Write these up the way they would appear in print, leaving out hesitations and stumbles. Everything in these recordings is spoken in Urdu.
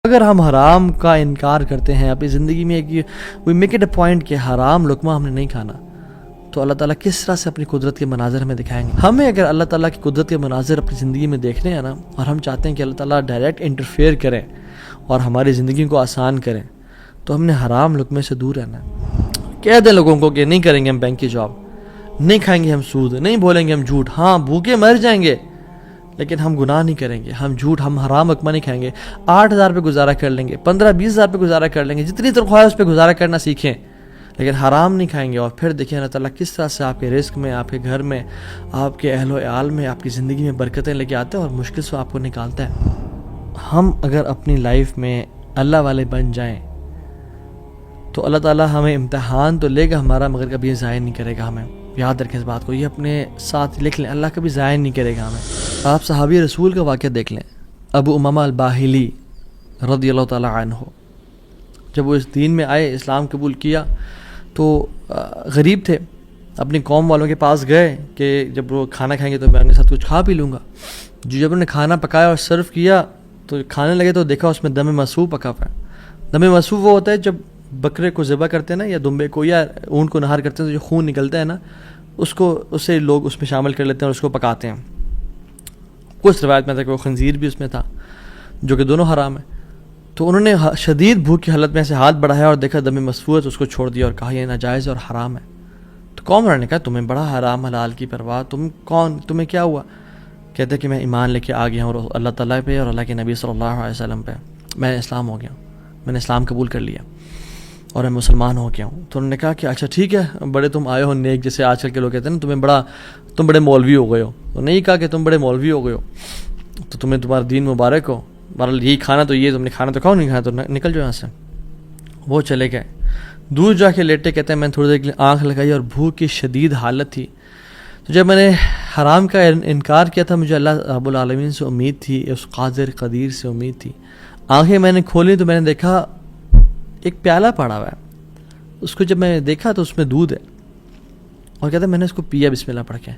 اگر ہم حرام کا انکار کرتے ہیں اپنی زندگی میں we make it a point کہ حرام لقمہ ہم نے نہیں کھانا، تو اللہ تعالیٰ کس طرح سے اپنی قدرت کے مناظر ہمیں دکھائیں گے؟ ہمیں اگر اللہ تعالیٰ کی قدرت کے مناظر اپنی زندگی میں دیکھنے ہیں نا، اور ہم چاہتے ہیں کہ اللہ تعالیٰ ڈائریکٹ انٹرفیئر کریں اور ہماری زندگی کو آسان کریں، تو ہم نے حرام لقمے سے دور رہنا ہے۔ کہہ دیں لوگوں کو کہ نہیں کریں گے ہم بینک کی جاب، نہیں کھائیں گے ہم سود، نہیں بولیں گے ہم جھوٹ، ہاں بھوکے مر جائیں گے لیکن ہم گناہ نہیں کریں گے، ہم حرام لقمہ نہیں کھائیں گے، 8,000 پہ گزارا کر لیں گے، 15-20,000 پہ گزارا کر لیں گے، جتنی تنخواہ ہے اس پہ گزارا کرنا سیکھیں، لیکن حرام نہیں کھائیں گے۔ اور پھر دیکھیں اللہ تعالیٰ کس طرح سے آپ کے رزق میں، آپ کے گھر میں، آپ کے اہل و عیال میں، آپ کی زندگی میں برکتیں لے کے آتا ہے اور مشکل سے آپ کو نکالتا ہے۔ ہم اگر اپنی لائف میں اللہ والے بن جائیں تو اللہ تعالیٰ ہمیں امتحان تو لے گا ہمارا، مگر کبھی ضائع نہیں کرے گا ہمیں۔ یاد رکھیں اس بات کو، یہ اپنے ساتھ لکھ لیں، اللہ کبھی ضائع نہیں کرے گا ہمیں۔ آپ صحابی رسول کا واقعہ دیکھ لیں، ابو امامہ الباہلی رضی اللہ تعالیٰ عنہ، جب وہ اس دین میں آئے، اسلام قبول کیا، تو غریب تھے، اپنی قوم والوں کے پاس گئے کہ جب وہ کھانا کھائیں گے تو میں ان کے ساتھ کچھ کھا پی لوں گا۔ جب انہوں نے کھانا پکایا اور سرو کیا تو کھانے لگے تو دیکھا اس میں دم مسفوح پکا ہوا ہے۔ دم مسفوح وہ ہوتا ہے جب بکرے کو ذبح کرتے ہیں نا، یا دمبے کو یا اونٹ کو نہار کرتے ہیں تو جو خون نکلتا ہے نا، اسے لوگ اس میں شامل کر لیتے ہیں اور اس کو پکاتے ہیں۔ کچھ روایت میں تھا کہ وہ خنزیر بھی اس میں تھا، جو کہ دونوں حرام ہیں۔ تو انہوں نے شدید بھوک کی حالت میں سے ہاتھ بڑھایا اور دیکھا دم مسفوح ہے تو اس کو چھوڑ دیا اور کہا یہ ناجائز اور حرام ہے۔ تو قوم والوں نے کہا تمہیں بڑا حرام حلال کی پرواہ، تمہیں کیا ہوا؟ کہتے کہ میں ایمان لے کے آ گیا ہوں اللہ تعالیٰ پہ اور اللہ کے نبی صلی اللہ علیہ وسلم پہ، میں اسلام ہو گیا ہوں، میں نے اسلام قبول کر لیا اور میں مسلمان ہو گیا ہوں۔ تو انہوں نے کہا کہ اچھا ٹھیک ہے، بڑے تم آئے ہو نیک، جیسے آج کل کے لوگ کہتے ہیں نا تم بڑے مولوی ہو گئے ہو۔ تو نہیں کہا کہ تم بڑے مولوی ہو گئے ہو، تو تمہیں تمہارا دین مبارک ہو، بہرحال یہی کھانا تو یہ تم نے کھانا تو کھاؤ، نہیں کھانا تو نکل جاؤ یہاں سے۔ وہ چلے گئے، دور جا کے لیٹے، کہتے ہیں میں نے تھوڑی دیر کے لیے آنکھ لگائی اور بھوک کی شدید حالت تھی۔ تو جب میں نے حرام کا انکار کیا تھا، مجھے اللہ رب العالمین سے امید تھی، اس قادر قدیر سے امید تھی۔ آنکھیں میں نے کھولی تو میں نے دیکھا ایک پیالہ پڑا ہوا ہے، اس کو جب میں نے دیکھا تو اس میں دودھ ہے، اور کہتے ہیں میں نے اس کو پیا بسم اللہ پڑھ کے۔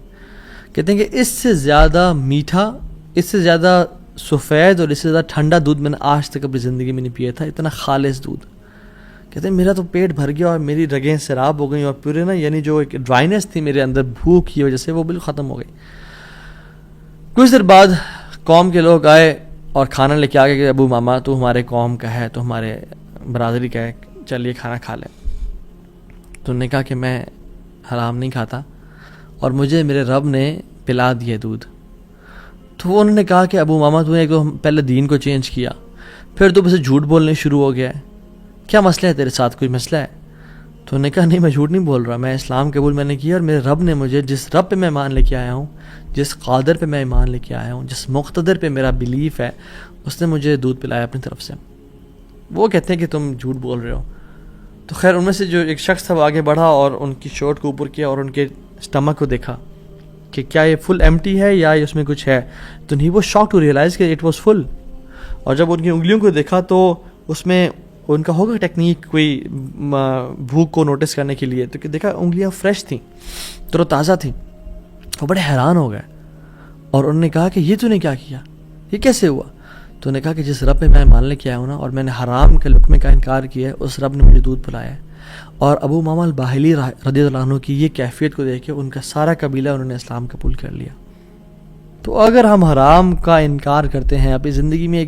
کہتے ہیں کہ اس سے زیادہ میٹھا، اس سے زیادہ سفید اور اس سے زیادہ ٹھنڈا دودھ میں نے آج تک اپنی زندگی میں نہیں پیا تھا، اتنا خالص دودھ۔ کہتے ہیں میرا تو پیٹ بھر گیا اور میری رگیں سیراب ہو گئیں، اور پورے نا یعنی جو ایک ڈرائنس تھی میرے اندر بھوک کی وجہ سے، وہ بالکل ختم ہو گئی۔ کچھ دیر بعد قوم کے لوگ آئے اور کھانا لے کے آ گئے کہ ابو ماما تو ہمارے قوم کا ہے، تو ہمارے برادری کا ہے، چلیے کھانا کھا لیں۔ تو انہوں نے کہا کہ میں حرام نہیں کھاتا اور مجھے میرے رب نے پلا دیے دودھ۔ تو انہوں نے کہا کہ ابو ماما تو نے ایک تو پہلے دین کو چینج کیا، پھر تو اسے جھوٹ بولنے شروع ہو گیا ہے، کیا مسئلہ ہے تیرے ساتھ، کوئی مسئلہ ہے؟ تو انہوں نے کہا نہیں میں جھوٹ نہیں بول رہا، میں اسلام قبول میں نے کیا، اور میرے رب نے مجھے، جس رب پہ میں ایمان لے کے آیا ہوں، جس قادر پہ میں ایمان لے کے آیا ہوں، جس مقتدر پہ میرا بلیف ہے، اس نے مجھے دودھ پلایا اپنی طرف سے۔ وہ کہتے ہیں کہ تم جھوٹ بول رہے ہو۔ تو خیر ان میں سے جو ایک شخص تھا وہ آگے بڑھا اور ان کی شرٹ کو اوپر کیا اور ان کے اسٹمک کو دیکھا کہ کیا یہ فل ایمٹی ہے یا اس میں کچھ ہے، تو نہیں، وہ شاک ٹو ریئلائز کہ اٹ واز فل۔ اور جب ان کی انگلیوں کو دیکھا تو اس میں ان کا ہوگا ٹیکنیک کوئی بھوک کو نوٹس کرنے کے لیے، تو کہ دیکھا انگلیاں فریش تھیں، تر و تازہ تھیں۔ وہ بڑے حیران ہو گئے اور انہوں نے کہا کہ یہ تو نے کیا کیا، یہ کیسے ہوا؟ تو انہوں نے کہا کہ جس رب پہ میں مان لے کے آیا ہوں نا، اور میں نے حرام کے لقمے کا انکار کیا ہے، اس رب نے مجھے دودھ پلایا ہے۔ اور ابو امامہ الباہلی رضی اللہ عنہ کی یہ کیفیت کو دیکھ کے ان کا سارا قبیلہ انہوں نے اسلام قبول کر لیا۔ تو اگر ہم حرام کا انکار کرتے ہیں اپنی زندگی میں،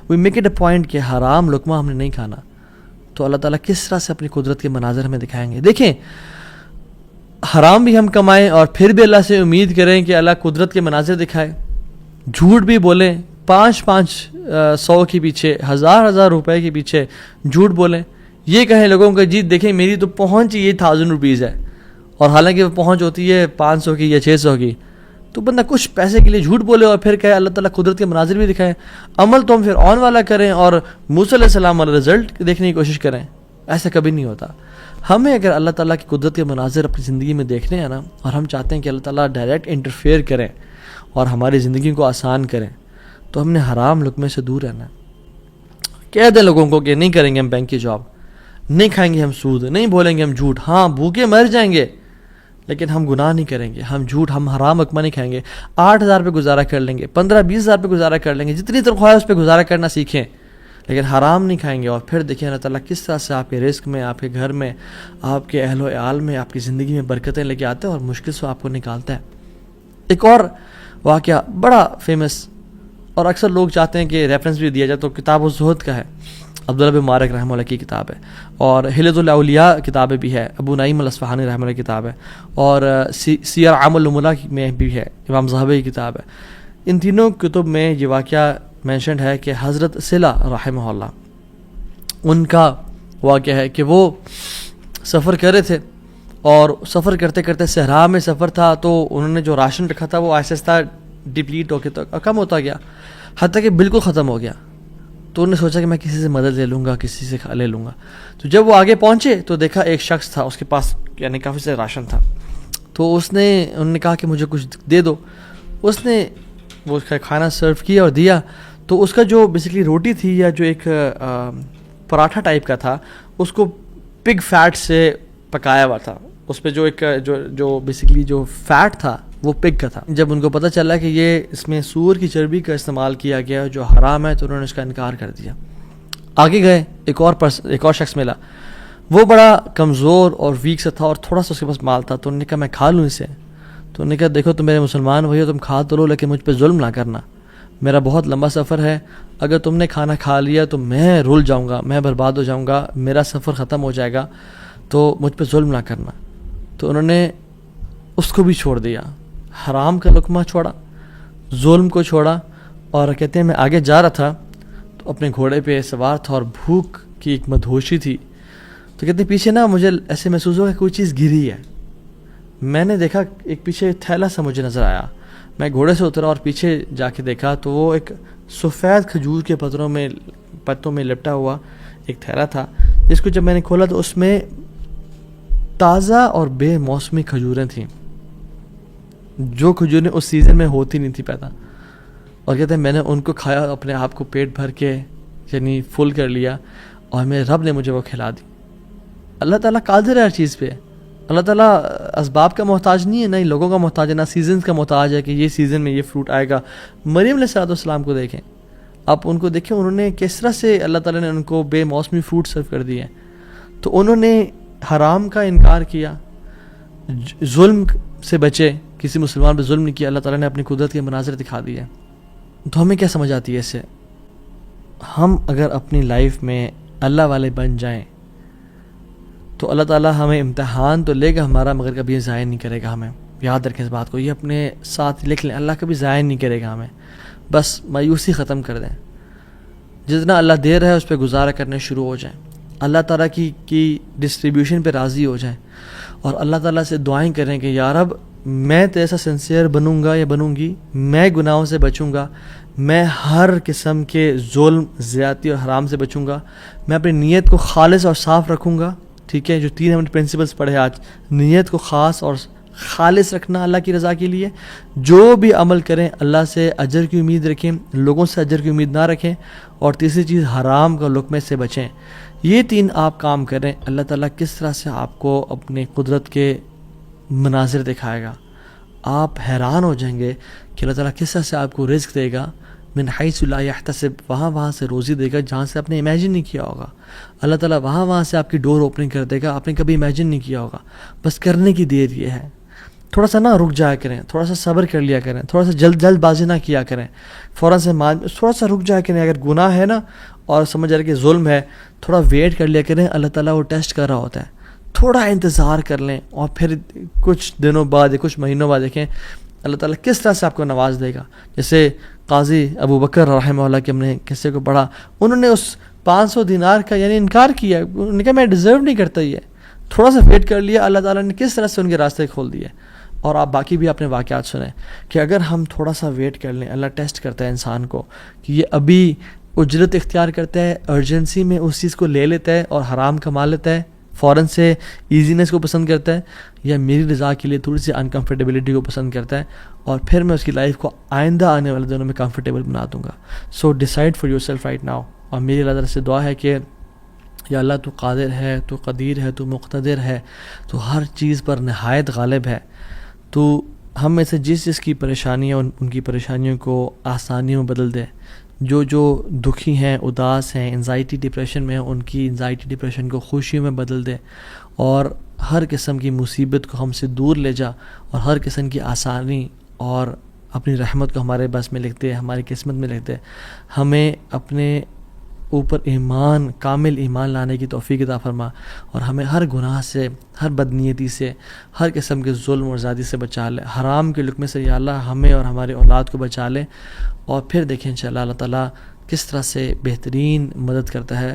we make it a point کہ حرام لقمہ ہم نے نہیں کھانا، تو اللہ تعالیٰ کس طرح سے اپنی قدرت کے مناظر ہمیں دکھائیں گے؟ دیکھیں، حرام بھی ہم کمائیں اور پھر بھی اللہ سے امید کریں کہ اللہ قدرت کے مناظر دکھائے، جھوٹ بھی بولیں، 500 کے پیچھے، 1000 روپے کے پیچھے جھوٹ بولیں، یہ کہیں لوگوں کو جی دیکھیں میری تو پہنچ یہ 1000 روپیز ہے، اور حالانکہ وہ پہنچ ہوتی ہے 500 کی یا 600 کی، تو بندہ کچھ پیسے کے لیے جھوٹ بولے اور پھر کہے اللہ تعالیٰ قدرت کے مناظر بھی دکھائے۔ عمل تو ہم پھر آن والا کریں اور موسیٰ علیہ السلام والا رزلٹ دیکھنے کی کوشش کریں، ایسا کبھی نہیں ہوتا۔ ہمیں اگر اللہ تعالیٰ کی قدرت کے مناظر اپنی زندگی میں دیکھنے ہیں نا، اور ہم چاہتے ہیں کہ اللہ تعالیٰ ڈائریکٹ انٹرفیئر کریں اور ہماری زندگی کو آسان کریں، تو ہم نے حرام لقمے سے دور رہنا ہے۔ کہہ دیں لوگوں کو کہ نہیں کریں گے ہم بینک کی جاب، نہیں کھائیں گے ہم سود، نہیں بولیں گے ہم جھوٹ، ہاں بھوکے مر جائیں گے لیکن ہم گناہ نہیں کریں گے، ہم حرام لقمہ نہیں کھائیں گے، 8,000 پہ گزارا کر لیں گے، 15-20,000 پہ گزارا کر لیں گے، جتنی تنخواہ ہے اس پہ گزارا کرنا سیکھیں، لیکن حرام نہیں کھائیں گے. اور پھر دیکھیں اللہ تعالیٰ کس طرح سے آپ کے رزق میں, آپ کے گھر میں, آپ کے اہل و عیال میں, آپ کی زندگی میں برکتیں لے کے آتے ہیں اور مشکل سے آپ کو نکالتا ہے. ایک اور واقعہ بڑا فیمس, اور اکثر لوگ چاہتے ہیں کہ ریفرنس بھی دیا جائے, تو کتاب الزہد کا ہے, عبداللہ بن مبارک رحمہ اللہ کی کتاب ہے, اور حلیۃ الاولیاء کتابیں بھی ہے, ابو نعیم الاصفہانی رحمہ اللہ کی کتاب ہے, اور سیر اعلام النبلاء میں بھی ہے, امام ذہبی کی کتاب ہے. ان تینوں کتب میں یہ واقعہ مینشنڈ ہے کہ حضرت صلہ رحمہ اللہ ان کا واقعہ ہے کہ وہ سفر کر رہے تھے, اور سفر کرتے کرتے صحرا میں سفر تھا, تو انہوں نے جو راشن رکھا تھا وہ آہستہ آہستہ ڈپلیٹ ہو کے تو کم ہوتا گیا, حتیٰ کہ بالکل ختم ہو گیا. تو انہوں نے سوچا کہ میں کسی سے مدد لے لوں گا, کسی سے لے لوں گا. تو جب وہ آگے پہنچے تو دیکھا ایک شخص تھا, اس کے پاس یعنی کافی سے راشن تھا. تو انہوں نے کہا کہ مجھے کچھ دے دو. اس نے وہ کھانا سرو کیا اور دیا. تو اس کا جو بیسکلی روٹی تھی یا جو ایک پراٹھا ٹائپ کا تھا, اس کو پگ فیٹ سے پکایا ہوا تھا. اس پہ جو ایک جو بیسکلی جو فیٹ تھا وہ پگ کا تھا. جب ان کو پتہ چلا کہ یہ اس میں سور کی چربی کا استعمال کیا گیا جو حرام ہے, تو انہوں نے اس کا انکار کر دیا. آگے گئے, ایک اور شخص ملا, وہ بڑا کمزور اور ویک سا تھا اور تھوڑا سا اس کے پاس مال تھا. تو انہوں نے کہا میں کھا لوں اسے. تو انہوں نے کہا دیکھو تم میرے مسلمان بھائی ہو, تم کھا تو لو, لیکن مجھ پہ ظلم نہ کرنا. میرا بہت لمبا سفر ہے, اگر تم نے کھانا کھا لیا تو میں رول جاؤں گا, میں برباد ہو جاؤں گا, میرا سفر ختم ہو جائے گا, تو مجھ پہ ظلم نہ کرنا. تو انہوں نے اس کو بھی چھوڑ دیا, حرام کا لقمہ چھوڑا, ظلم کو چھوڑا. اور کہتے ہیں میں آگے جا رہا تھا تو اپنے گھوڑے پہ سوار تھا اور بھوک کی ایک مدہوشی تھی. تو کہتے ہیں پیچھے نا مجھے ایسے محسوس ہوا کہ کوئی چیز گری ہے. میں نے دیکھا ایک پیچھے تھیلا سا مجھے نظر آیا. میں گھوڑے سے اترا اور پیچھے جا کے دیکھا تو وہ ایک سفید کھجور کے پتوں میں لپٹا ہوا ایک تھیلا تھا, جس کو جب میں نے کھولا تو اس میں تازہ اور بے موسمی کھجوریں تھیں, جو کھجوریں اس سیزن میں ہوتی نہیں تھی پیدا. اور کہتے ہیں میں نے ان کو کھایا, اپنے آپ کو پیٹ بھر کے یعنی فل کر لیا, اور میرے رب نے مجھے وہ کھلا دی. اللہ تعالیٰ قادر ہے ہر چیز پہ. اللہ تعالیٰ اسباب کا محتاج نہیں ہے, نہ ہی لوگوں کا محتاج ہے, نہ سیزنز کا محتاج ہے کہ یہ سیزن میں یہ فروٹ آئے گا. مریم علیہ السلام کو دیکھیں, آپ ان کو دیکھیں, انہوں نے کس طرح سے اللہ تعالیٰ نے ان کو بے موسمی فروٹ سرو کر دیے. تو انہوں نے حرام کا انکار کیا, ظلم سے بچے, کسی مسلمان پہ ظلم نہیں کیا. اللہ تعالیٰ نے اپنی قدرت کے مناظر دکھا دیے. تو ہمیں کیا سمجھ آتی ہے اس سے؟ ہم اگر اپنی لائف میں اللہ والے بن جائیں تو اللہ تعالیٰ ہمیں امتحان تو لے گا ہمارا, مگر کبھی یہ ضائع نہیں کرے گا ہمیں. یاد رکھیں اس بات کو, یہ اپنے ساتھ لکھ لیں, اللہ کبھی ضائع نہیں کرے گا ہمیں. بس مایوسی ختم کر دیں, جتنا اللہ دے رہا ہے اس پہ گزارا کرنے شروع ہو جائیں, اللہ تعالیٰ کی ڈسٹریبیوشن پہ راضی ہو جائیں, اور اللہ تعالیٰ سے دعائیں کریں کہ یا رب میں تیرے سا سنسیئر بنوں گا یا بنوں گی, میں گناہوں سے بچوں گا, میں ہر قسم کے ظلم, زیادتی اور حرام سے بچوں گا, میں اپنی نیت کو خالص اور صاف رکھوں گا. ٹھیک ہے, جو 3 ہم نے پرنسپلس پڑھے آج, نیت کو خاص اور خالص رکھنا اللہ کی رضا کے لیے, جو بھی عمل کریں اللہ سے اجر کی امید رکھیں, لوگوں سے اجر کی امید نہ رکھیں, اور تیسری چیز حرام کا لقمے سے بچیں. یہ 3 آپ کام کریں, اللہ تعالیٰ کس طرح سے آپ کو اپنے قدرت کے مناظر دکھائے گا. آپ حیران ہو جائیں گے کہ اللہ تعالیٰ کس طرح سے آپ کو رزق دے گا, من حیث لا یحتسب, وہاں سے روزی دے گا جہاں سے آپ نے امیجن نہیں کیا ہوگا. اللہ تعالیٰ وہاں سے آپ کی ڈور اوپننگ کر دے گا, آپ نے کبھی امیجن نہیں کیا ہوگا. بس کرنے کی دیر یہ ہے, تھوڑا سا رک جایا کریں, تھوڑا سا صبر کر لیا کریں, تھوڑا سا جلد بازی نہ کیا کریں, فوراً سے تھوڑا سا رک جایا کریں. اگر گناہ ہے نا اور سمجھ رہے کہ ظلم ہے, تھوڑا ویٹ کر لیا کریں, اللہ تعالیٰ وہ ٹیسٹ کر رہا ہوتا ہے. تھوڑا انتظار کر لیں, اور پھر کچھ دنوں بعد یا کچھ مہینوں بعد دیکھیں اللہ تعالیٰ کس طرح سے آپ کو نواز دے گا. جیسے قاضی ابو بکر رحمہ اللہ کے ہم نے قصے کو پڑھا, انہوں نے اس 500 دینار کا یعنی انکار کیا, انہوں نے کہا میں ڈیزرو نہیں کرتا یہ, تھوڑا سا ویٹ کر لیا, اللہ تعالیٰ نے کس طرح سے ان کے راستے کھول دیے. اور آپ باقی بھی اپنے واقعات سنیں کہ اگر ہم تھوڑا سا ویٹ کر لیں, اللہ ٹیسٹ کرتا ہے انسان کو کہ یہ ابھی اجرت اختیار کرتا ہے, ارجنسی میں اس چیز کو لے لیتا ہے اور حرام کما لیتا ہے, فوراً سے ایزینس کو پسند کرتا ہے, یا میری رضا کے لیے تھوڑی سی انکمفرٹیبلٹی کو پسند کرتا ہے, اور پھر میں اس کی لائف کو آئندہ آنے والے دنوں میں کمفرٹیبل بنا دوں گا. So decide for yourself right now. اور میری اللہ تعالیٰ سے دعا ہے کہ یا اللہ تو قادر ہے, تو قدیر ہے, تو مقتدر ہے, تو ہر چیز پر نہایت غالب ہے, تو ہم میں سے جس کی پریشانیاں ان کی پریشانیوں کو آسانیوں میں بدل دے, جو دکھی ہیں، اداس ہیں، انزائٹی ڈپریشن میں ہیں، ان کی انزائٹی ڈپریشن کو خوشی میں بدل دے، اور ہر قسم کی مصیبت کو ہم سے دور لے جا، اور ہر قسم کی آسانی اور اپنی رحمت کو ہمارے بس میں لکھتے، ہماری قسمت میں لکھتے، ہمیں اپنے اوپر ایمان، کامل ایمان لانے کی توفیق عطا فرما، اور ہمیں ہر گناہ سے، ہر بدنیتی سے، ہر قسم کے ظلم اور زیادتی سے بچا لے، حرام کے لقمے سے یا اللہ ہمیں اور ہمارے اولاد کو بچا لے، اور پھر دیکھیں انشاءاللہ اللہ تعالیٰ کس طرح سے بہترین مدد کرتا ہے،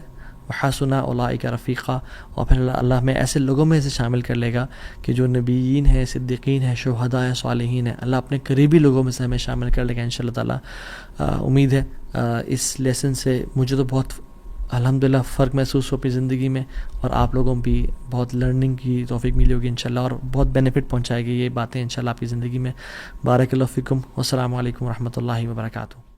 وحسن اولئک رفیقا، اور پھر اللہ ہمیں ایسے لوگوں میں سے شامل کر لے گا کہ جو نبیین ہیں، صدیقین ہیں، شہداء ہیں، صالحین ہیں، اللہ اپنے قریبی لوگوں میں سے ہمیں شامل کر لے گا انشاءاللہ تعالیٰ۔ امید ہے اس لیسن سے مجھے تو بہت الحمدللہ فرق محسوس ہو اپنی زندگی میں، اور آپ لوگوں بھی بہت لرننگ کی توفیق ملی ہوگی انشاءاللہ، اور بہت بینیفٹ پہنچائے گی یہ باتیں انشاءاللہ آپ کی زندگی میں۔ بارک اللہ فیکم، والسلام علیکم ورحمۃ اللہ وبرکاتہ۔